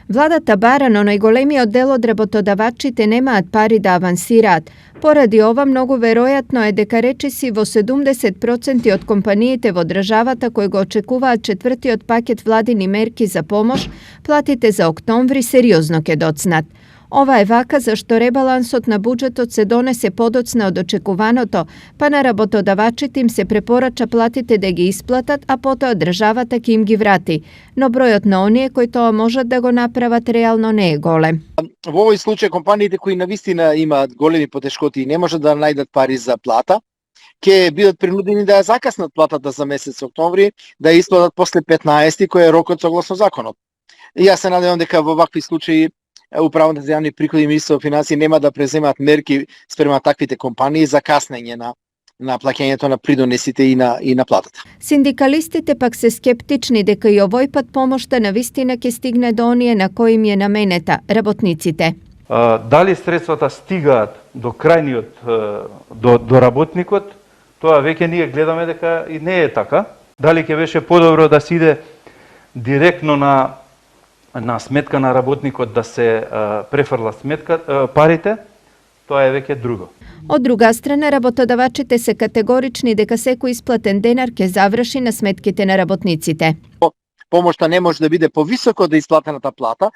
Владата барано најголемиот дел од работодавачите немаат пари да авансираат. Поради ова, многу веројатно е дека речиси во 70% од компаниите во државата кои го очекуваат четвртиот пакет владини мерки за помош, платите за октомври сериозно ќе доцнат. Ова е вака зашто ребалансот на буџетот се донесе подоцна од очекуваното, па на работодавачите им се препорача платите да ги исплатат, а потоа државата ќе им ги врати. Но бројот на оние кои тоа можат да го направат реално не е голем. Во овој случај компаниите кои навистина имаат големи потешкоти и не можат да најдат пари за плата, ќе бидат принудени да ја закаснат платата за месец октомври, да ја исплатат после 15 кој е рокот согласно законот. И јас се надевам дека во вакви случаи Управата за јавни приходи и Министерството финансии нема да преземат мерки спрема таквите компании за каснење на плаќањето на придонесите и на платата. Синдикалистите пак се скептични дека и овој пат помошта навистина ќе стигне до оние на кои им е наменета, работниците. Дали средствата стигаат до крајниот, до работникот, тоа веќе ние гледаме дека и не е така. Дали ќе беше подобро да се иде директно на сметка на работникот да се префрла парите, тоа е веќе друго. Од друга страна, работодавачите се категорични дека секој исплатен денар ќе заврши на сметките на работниците. Помошта не може да биде повисоко од исплатената плата,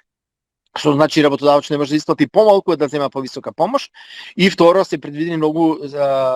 што значи работодавач не може да исплати помалку да зема повисока помош, и второ се предвидени многу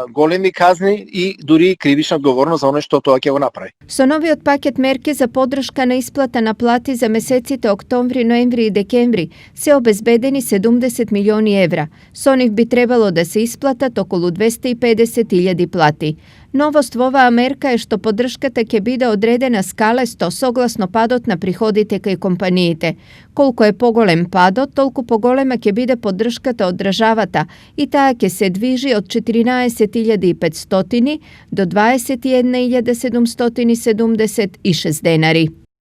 големи казни и дури кривична одговорност за оно што тоа ќе го направи. Со новиот пакет мерки за поддршка на исплата на плати за месеците октомври, ноември и декември се обезбедени 70 милиони евра. Со нив би требало да се исплатат околу 250.000 плати. Новост во оваа мерка е што поддршката ќе биде одредена скалесто согласно падот на приходите кај компаниите. Колку е поголем падот, толку поголема ќе биде поддршката од државата и таа ќе се движи од 14.500 до 21.776 денари.